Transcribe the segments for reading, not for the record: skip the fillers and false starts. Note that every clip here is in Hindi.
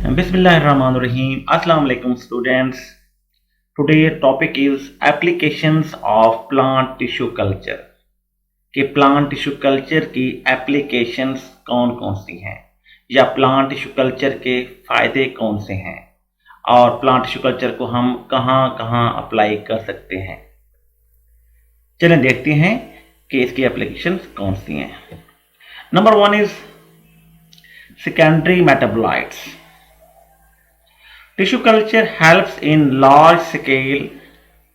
Bismillahirrahmanirrahim. Assalamu alaikum students. Today topic is applications of plant tissue culture. कि प्लांट टिश्यू कल्चर की एप्लीकेशंस कौन कौन सी हैं या प्लांट टिश्यू कल्चर के फ़ायदे कौन से हैं और प्लांट टिश्यू कल्चर को हम कहाँ कहाँ अप्लाई कर सकते हैं। चलें देखते हैं कि इसकी एप्लीकेशंस कौन सी हैं। Number 1 is secondary metabolites. Tissue culture helps in large scale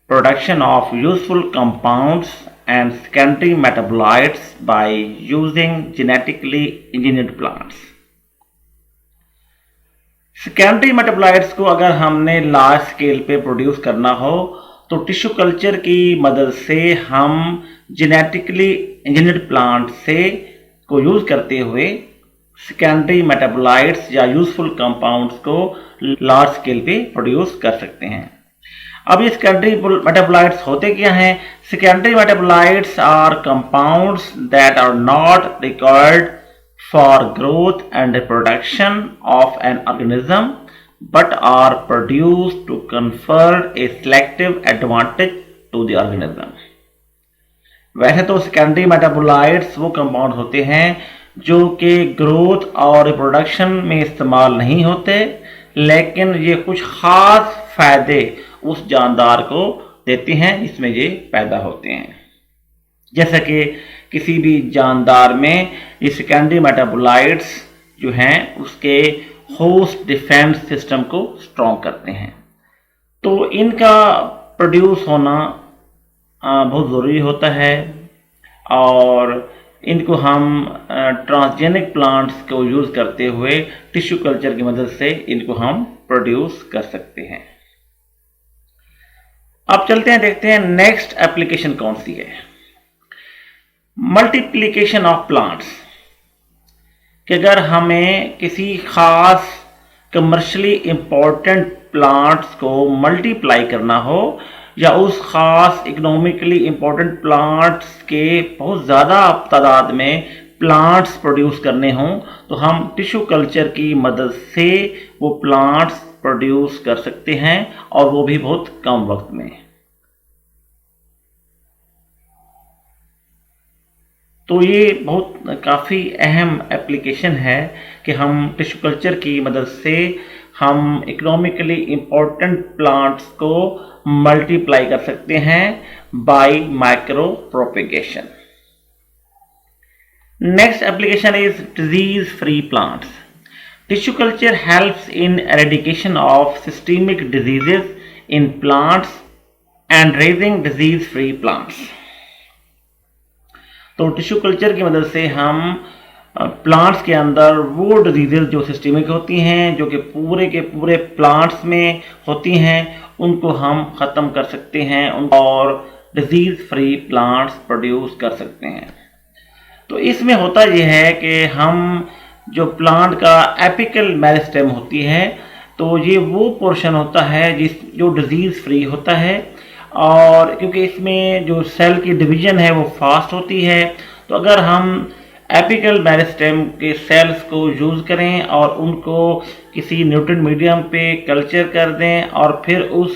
production of useful compounds and secondary metabolites by using genetically engineered plants. Secondary metabolites को अगर हमने लार्ज स्केल पे प्रोड्यूस करना हो तो टिश्यू कल्चर की मदद से हम जेनेटिकली इंजीनियर्ड प्लांट से को यूज़ करते हुए सेकेंडरी मेटाबोलाइट्स या यूजफुल कंपाउंड्स को लार्ज स्केल पे प्रोड्यूस कर सकते हैं। अब ये सेकेंडरी मेटाबोलाइट्स होते क्या हैं? Secondary metabolites are compounds that are not required for growth and reproduction of an organism but are produced to confer a selective advantage to the organism. वैसे तो सेकेंडरी मेटाबोलाइट्स वो कंपाउंड होते हैं जो कि ग्रोथ और रिप्रोडक्शन में इस्तेमाल नहीं होते, लेकिन ये कुछ ख़ास फ़ायदे उस जानदार को देते हैं जिसमें ये पैदा होते हैं। जैसे कि किसी भी जानदार में ये सेकेंडरी मेटाबोलाइट्स जो हैं उसके होस्ट डिफेंस सिस्टम को स्ट्रॉन्ग करते हैं, तो इनका प्रोड्यूस होना बहुत ज़रूरी होता है और इनको हम ट्रांसजेनिक प्लांट्स को यूज़ करते हुए टिश्यू कल्चर की मदद से इनको हम प्रोड्यूस कर सकते हैं। अब चलते हैं, देखते हैं नेक्स्ट एप्लीकेशन कौन सी है। Multiplication of plants. कि अगर हमें किसी खास कमर्शियली इम्पोर्टेंट प्लांट्स को मल्टीप्लाई करना हो या उस ख़ास इकोनॉमिकली इम्पोर्टेंट प्लांट्स के बहुत ज़्यादा तादाद में प्लांट्स प्रोड्यूस करने हों तो हम टिश्यू कल्चर की मदद से वो प्लांट्स प्रोड्यूस कर सकते हैं और वो भी बहुत कम वक्त में। तो ये बहुत काफ़ी अहम एप्लीकेशन है कि हम टिश्यू कल्चर की मदद से हम इकोनॉमिकली इम्पोर्टेंट प्लांट्स को मल्टीप्लाई कर सकते हैं bye micro propagation. Next application is disease free plants. Tissue culture helps in eradication of systemic diseases in plants and raising disease free plants. तो टिश्यू कल्चर की मदद से हम प्लांट्स के अंदर वो डिजीज़ जो सिस्टमिक होती हैं, जो कि पूरे के पूरे प्लांट्स में होती हैं, उनको हम ख़त्म कर सकते हैं और डिजीज़ फ्री प्लांट्स प्रोड्यूस कर सकते हैं। तो इसमें होता यह है कि हम जो प्लांट का एपिकल मेरिस्टेम होती है तो ये वो पोर्शन होता है जो डिजीज़ फ्री होता है, और क्योंकि इसमें जो सेल की डिवीज़न है वो फास्ट होती है, तो अगर हम एपिकल मेरिस्टेम के सेल्स को यूज़ करें और उनको किसी न्यूट्रिएंट मीडियम पे कल्चर कर दें और फिर उन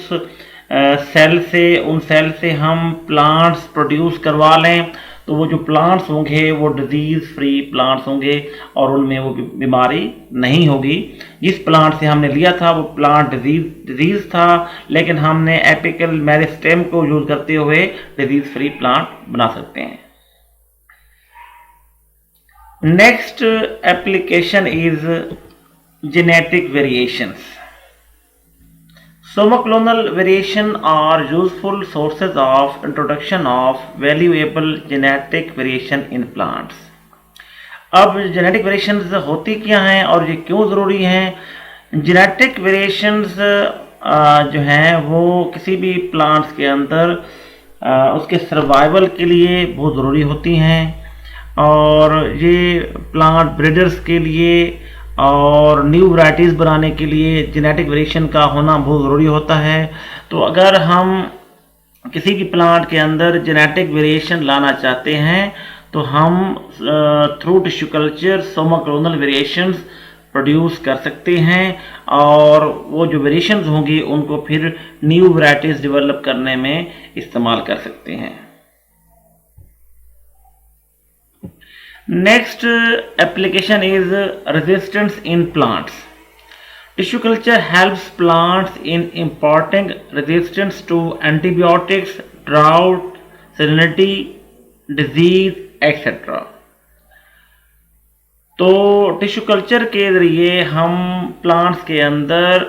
सेल से हम प्लांट्स प्रोड्यूस करवा लें, तो वो जो प्लांट्स होंगे वो डिजीज़ फ्री प्लांट्स होंगे और उनमें वो बीमारी नहीं होगी। जिस प्लांट से हमने लिया था वो प्लांट डिजीज़ था, लेकिन हमने एपिकल मेरिस्टेम को यूज़ करते हुए डिजीज़ फ्री प्लांट बना सकते हैं। Next application is genetic variations. Somoclonal variation are useful sources of introduction of valuable genetic variation in plants. अब genetic variations होती क्या हैं और ये क्यों ज़रूरी हैं? Genetic variations जो हैं वो किसी भी प्लांट्स के अंदर उसके सर्वाइवल के लिए बहुत ज़रूरी होती हैं और ये प्लांट ब्रीडर्स के लिए और न्यू वैराइटीज़ बनाने के लिए जेनेटिक वेरिएशन का होना बहुत ज़रूरी होता है। तो अगर हम किसी भी प्लांट के अंदर जेनेटिक वेरिएशन लाना चाहते हैं तो हम through tissue culture somaclonal variations produce कर सकते हैं और वो जो वेरिएशंस होंगी उनको फिर न्यू वैरायटीज डेवलप करने में इस्तेमाल कर सकते हैं। Next application is resistance in plants. Tissue culture helps plants in imparting resistance to antibiotics, drought, salinity, disease, etc. तो टिश्यू कल्चर के ज़रिए हम प्लांट्स के अंदर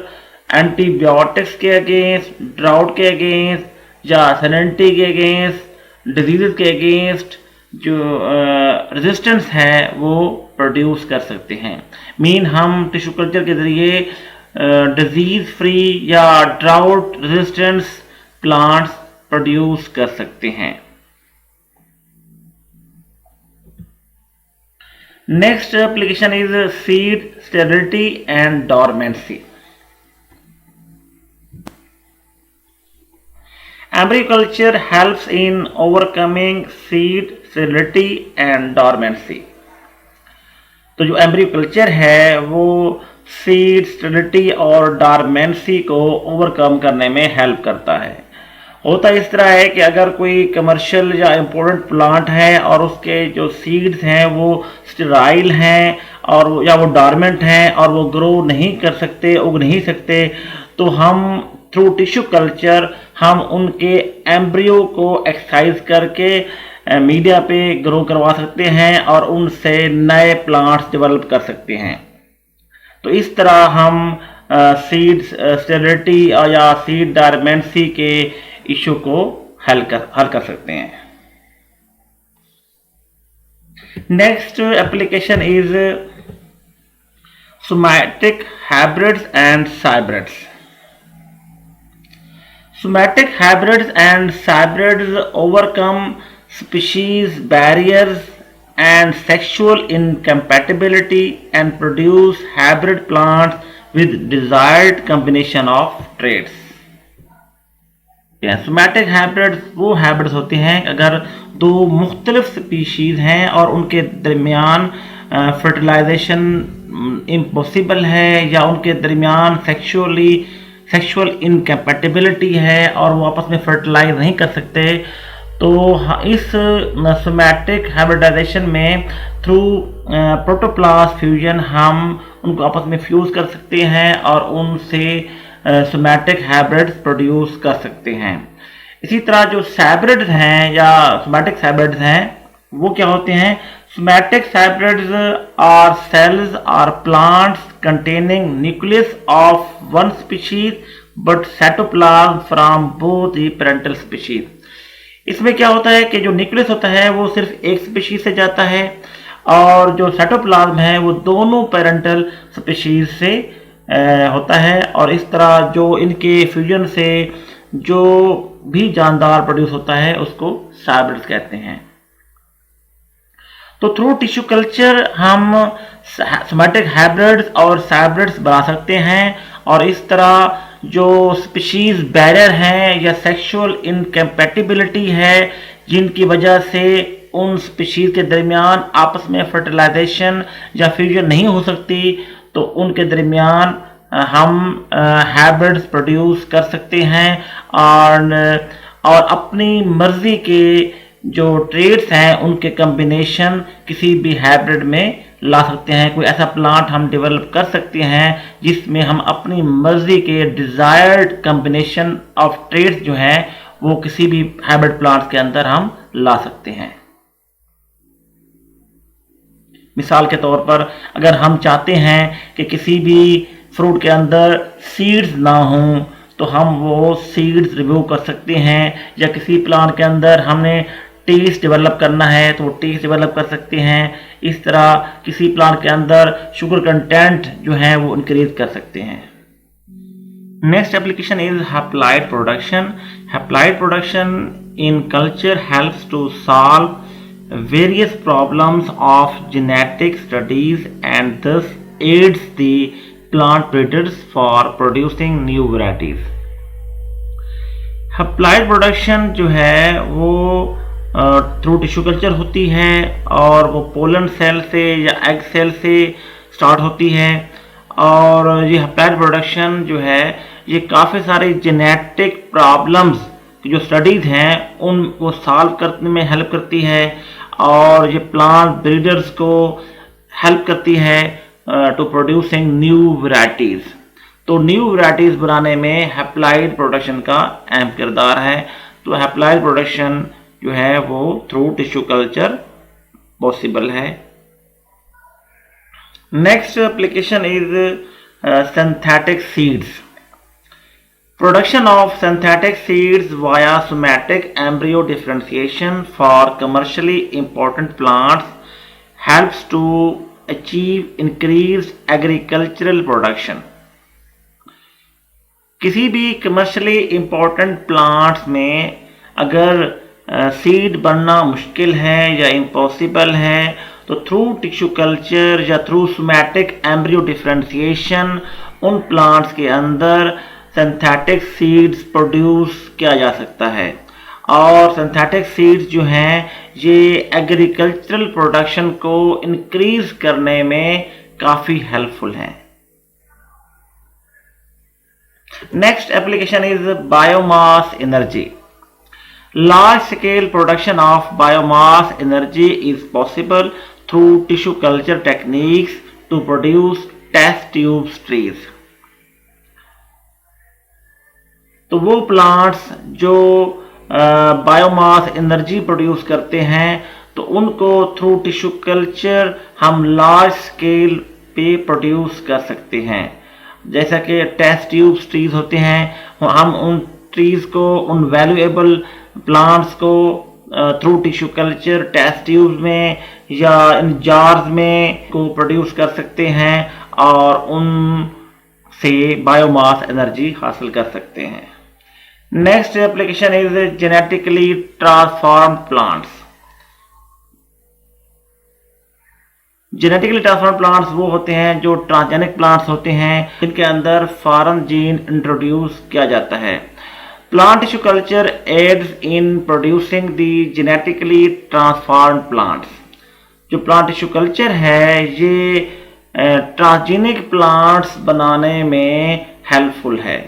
एंटीबायोटिक्स के अगेंस्ट, ड्राउट के अगेंस्ट या सैलिनिटी के अगेंस्ट, डिजीज़ के अगेंस्ट जो रेजिस्टेंस है वो प्रोड्यूस कर सकते हैं। मीन हम टिश्यू कल्चर के ज़रिए डिजीज़ फ्री या ड्राउट रेजिस्टेंस प्लांट्स प्रोड्यूस कर सकते हैं। Next application is seed sterility and dormancy. Embryoculture helps in overcoming seed sterility and dormancy। तो जो एम्ब्रियोकल्चर है वो सीड स्टेरिलिटी और डॉर्मेंसी को ओवरकम करने में हेल्प करता है। होता इस तरह है कि अगर कोई कमर्शियल या इम्पोर्टेंट प्लांट है और उसके जो सीड्स हैं वो स्टेराइल हैं और या वो डॉर्मेंट हैं और वो ग्रो नहीं कर सकते, उग नहीं सकते, तो हम थ्रू टिश्यू कल्चर हम उनके एम्ब्रियो को एक्सरसाइज करके मीडिया पे ग्रो करवा सकते हैं और उनसे नए प्लांट्स डेवलप कर सकते हैं। तो इस तरह हम सीड स्टेरिलिटी या सीड डॉर्मेंसी के इशू को हल कर सकते हैं। Next application is somatic hybrids and hybrids. Somatic hybrids and hybrids overcome species barriers and sexual incompatibility and produce hybrid plants with desired combination of traits। Somatic hybrids वो हाइब्रिड्स होते हैं अगर दो मुख्तलिफ स्पीशीज़ हैं और उनके दरमियान फर्टिलाइजेशन इम्पॉसिबल है या उनके दरमियान सेक्सुअल इनकैपेटिबिलिटी है और वो आपस में फर्टिलाइज नहीं कर सकते, तो इस सोमैटिक हाइब्रिडाइजेशन में थ्रू प्रोटोप्लास्ट फ्यूजन हम उनको आपस में फ्यूज़ कर सकते हैं और उनसे सोमैटिक हाइब्रिड्स प्रोड्यूस कर सकते हैं। इसी तरह जो हाइब्रिड्स हैं या सोमैटिक हाइब्रिड्स हैं वो क्या होते हैं? Somatic hybrids are cells or plants containing nucleus of one species but cytoplasm from both the parental species। इसमें क्या होता है कि जो न्यूक्लियस होता है वो सिर्फ एक स्पीशीज से जाता है और जो साइटोप्लाज्म है वो दोनों पेरेंटल स्पीशीज से होता है और इस तरह जो इनके फ्यूजन से जो भी जानदार प्रोड्यूस होता है उसको हाइब्रिड्स कहते हैं। तो थ्रू टिश्यू कल्चर हम सोमैटिक हाइब्रिड्स और हाइब्रिड्स बना सकते हैं और इस तरह जो स्पीशीज बैरियर हैं या सेक्सुअल इनकैपेटिबिलिटी है जिनकी वजह से उन स्पीशीज के दरमियान आपस में फर्टिलाइजेशन या फ्यूजन नहीं हो सकती, तो उनके दरमियान हम हाइब्रिड्स प्रोड्यूस कर सकते हैं और अपनी मर्जी के जो ट्रेड्स हैं उनके कम्बिनेशन किसी भी हाइब्रिड में ला सकते हैं। कोई ऐसा प्लांट हम डेवलप कर सकते हैं जिसमें हम अपनी मर्जी के डिज़ायर्ड कम्बिनेशन ऑफ ट्रेड्स जो हैं वो किसी भी हाइब्रिड प्लांट्स के अंदर हम ला सकते हैं। मिसाल के तौर पर अगर हम चाहते हैं कि किसी भी फ्रूट के अंदर सीड्स ना हों तो हम वो सीड्स रिमूव कर सकते हैं, या किसी प्लांट के अंदर हमने टेस्ट डेवलप करना है तो वो टेस्ट डेवलप कर सकते हैं। इस तरह किसी प्लांट के अंदर शुगर कंटेंट जो है वो इंक्रीज कर सकते हैं। Next application is haploid production. Haploid production in culture helps to solve various problems of genetic studies and thus aids the plant breeders for producing new varieties. Haploid production जो है वो थ्रू टिश्यू कल्चर होती है और वो पोलन सेल से या एग सेल से स्टार्ट होती है और ये अप्लाइड प्रोडक्शन जो है ये काफ़ी सारी जेनेटिक प्रॉब्लम्स की जो स्टडीज़ हैं उनको सॉल्व करने में हेल्प करती है, और ये प्लांट ब्रीडर्स को हेल्प करती है टू प्रोड्यूसिंग न्यू वैरायटीज़। तो न्यू वैरायटीज़ बनाने में अप्लाइड प्रोडक्शन का अहम किरदार है। तो अप्लाइड प्रोडक्शन जो है वो थ्रू टिश्यू कल्चर पॉसिबल है। Next application is synthetic seeds. Production of synthetic seeds via somatic embryo differentiation for commercially important plants helps to achieve increased agricultural production. किसी भी कमर्शियली इम्पोर्टेंट प्लांट्स में अगर सीड बनना मुश्किल है या इम्पॉसिबल है तो थ्रू टिश्यू कल्चर या थ्रू सोमैटिक एम्ब्रियो डिफरेंशिएशन उन प्लांट्स के अंदर सिंथेटिक सीड्स प्रोड्यूस किया जा सकता है। और सिंथेटिक सीड्स जो हैं ये एग्रीकल्चरल प्रोडक्शन को इंक्रीज करने में काफ़ी हेल्पफुल हैं। Next application is biomass energy. Large scale production of biomass energy is possible through tissue culture techniques to produce test tube trees. तो वो प्लांट्स जो बायोमास एनर्जी प्रोड्यूस करते हैं तो उनको थ्रू टिश्यू कल्चर हम लार्ज स्केल पे प्रोड्यूस कर सकते हैं। जैसा कि टेस्ट ट्यूब ट्रीज होते हैं, हम उन ट्रीज को, उन वैल्यूएबल प्लांट्स को through tissue culture test tube में या इन जार्स में को प्रोड्यूस कर सकते हैं और उन से बायोमास एनर्जी हासिल कर सकते हैं। Next application is genetically transformed plants. Genetically transformed plants वो होते हैं जो ट्रांसजेनिक प्लांट्स होते हैं जिनके अंदर फॉरेन जीन इंट्रोड्यूस किया जाता है। Plant tissue culture aids in producing the genetically transformed plants. जो प्लांट टिश्यू कल्चर है ये ट्रांसजेनिक प्लांट्स बनाने में हेल्पफुल है।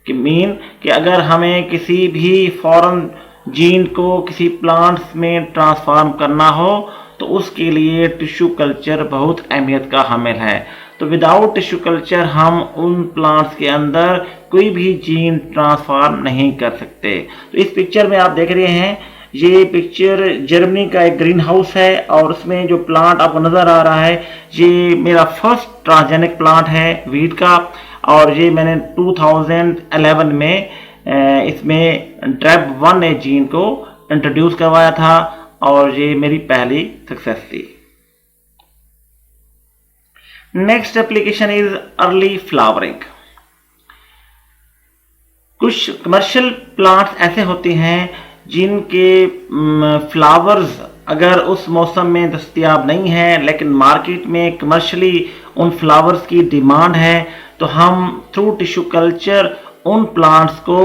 कि मीन कि अगर हमें किसी भी फॉरेन जीन को किसी प्लांट्स में ट्रांसफॉर्म करना हो तो उसके लिए टिश्यू कल्चर बहुत अहमियत का हामिल है। तो विदाउट टिश्यू कल्चर हम उन प्लांट्स के अंदर कोई भी जीन ट्रांसफॉर्म नहीं कर सकते। तो इस पिक्चर में आप देख रहे हैं, ये पिक्चर जर्मनी का एक ग्रीन हाउस है और उसमें जो प्लांट आपको नज़र आ रहा है ये मेरा फर्स्ट ट्रांसजेनिक प्लांट है वीट का, और ये मैंने 2011 में इसमें ड्रेब 1A जीन को इंट्रोड्यूस करवाया था और ये मेरी पहली सक्सेस थी। Next application is early flowering. कुछ कमर्शियल प्लांट्स ऐसे होते हैं जिनके फ्लावर्स अगर उस मौसम में दस्तयाब नहीं है लेकिन मार्केट में कमर्शियली उन फ्लावर्स की डिमांड है, तो हम थ्रू टिश्यू कल्चर उन प्लांट्स को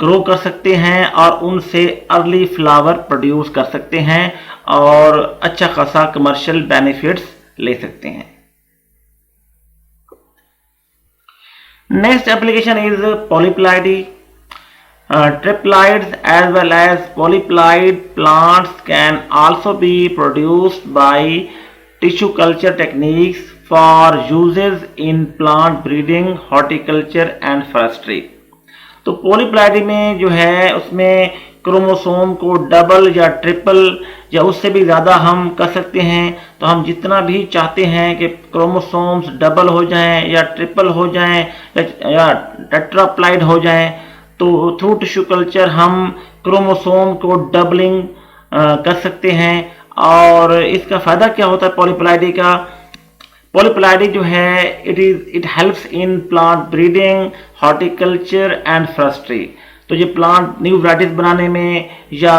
ग्रो कर सकते हैं और उनसे अर्ली फ्लावर प्रोड्यूस कर सकते हैं और अच्छा खासा कमर्शियल बेनिफिट्स ले सकते हैं। Next application is polyploidy. Triploids as well as polyploid plants can also be produced by tissue culture techniques for uses in plant breeding, horticulture and forestry. तो पॉलीप्लाइडी में जो है उसमें क्रोमोसोम को डबल या ट्रिपल या उससे भी ज़्यादा हम कर सकते हैं। तो हम जितना भी चाहते हैं कि क्रोमोसोम्स डबल हो जाएं या ट्रिपल हो जाएं या टेट्राप्लाइड हो जाएं, तो थ्रू टिश्यू कल्चर हम क्रोमोसोम को डबलिंग कर सकते हैं। और इसका फ़ायदा क्या होता है पॉलीप्लाइडी का? पॉलीप्लाइडी जो है it helps in plant breeding, horticulture and forestry. तो ये प्लांट न्यू वैराइटीज बनाने में या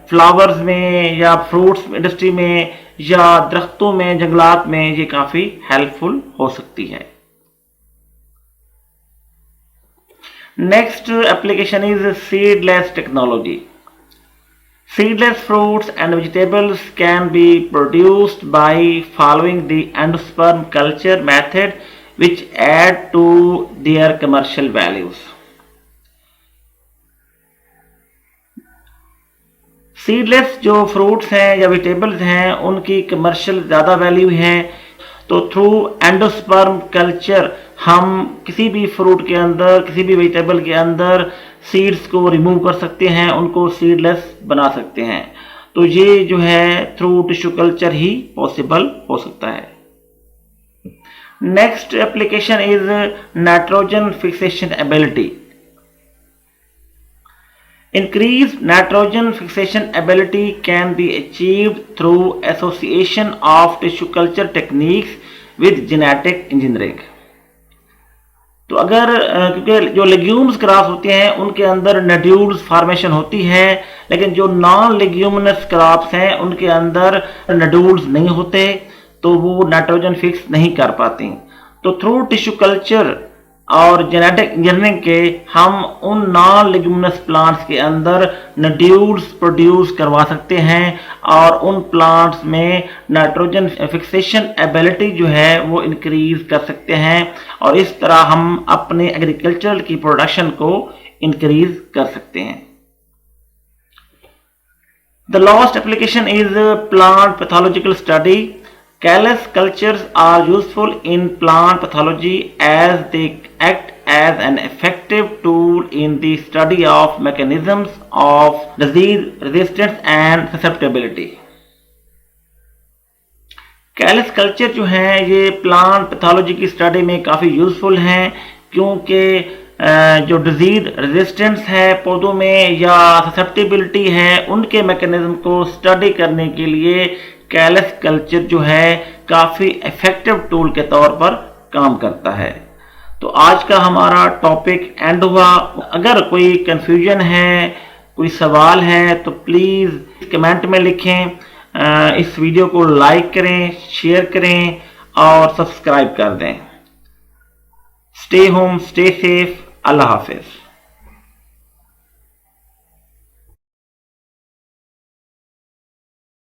फ्लावर्स में या फ्रूट्स इंडस्ट्री में या दरख्तों में, जंगलात में ये काफ़ी हेल्पफुल हो सकती है। Next application is seedless technology. Seedless fruits and vegetables can be produced by following the endosperm culture method, which add to their commercial values. Seedless जो फ्रूट्स हैं या वेजिटेबल्स हैं उनकी कमर्शियल ज़्यादा वैल्यू है, तो थ्रू एंडोस्पर्म कल्चर हम किसी भी फ्रूट के अंदर, किसी भी वेजिटेबल के अंदर सीड्स को रिमूव कर सकते हैं, उनको सीडलेस बना सकते हैं। तो ये जो है थ्रू टिश्यू कल्चर ही पॉसिबल हो सकता है। Next application is nitrogen fixation ability. Increased nitrogen fixation ability can be achieved through association of tissue culture techniques with genetic engineering. तो अगर क्योंकि जो लेग्यूम्स क्रॉप्स होते हैं उनके अंदर नड्यूल्स फॉर्मेशन होती है, लेकिन जो नॉन लेग्यूमिनस क्रॉप्स हैं उनके अंदर नड्यूल्स नहीं होते, तो वो नाइट्रोजन फिक्स नहीं कर पाती। तो थ्रू टिश्यू कल्चर और जेनेटिक इंजीनियरिंग के हम उन नॉन लेग्यूमिनस प्लांट्स के अंदर नड्यूल्स प्रोड्यूस करवा सकते हैं और उन प्लांट्स में नाइट्रोजन फिक्सेशन एबिलिटी जो है वो इंक्रीज कर सकते हैं, और इस तरह हम अपने एग्रीकल्चर की प्रोडक्शन को इंक्रीज कर सकते हैं। The last application is plant pathological study. Callus cultures are useful in plant pathology as they act as an effective tool in the study of mechanisms of disease resistance and susceptibility. Callus culture जो हैं ये प्लांट पैथोलॉजी की स्टडी में काफ़ी यूजफुल हैं, क्योंकि जो डिजीज रेजिस्टेंस है पौधों में या ससेप्टिबिलिटी है उनके मैकेनिज्म को स्टडी करने के लिए कैलस कल्चर जो है काफ़ी इफेक्टिव टूल के तौर पर काम करता है। तो आज का हमारा टॉपिक एंड हुआ। अगर कोई कंफ्यूजन है, कोई सवाल है, तो प्लीज़ कमेंट में लिखें। इस वीडियो को लाइक करें, शेयर करें और सब्सक्राइब कर दें। Stay home, stay safe. अल्लाह हाफिज़।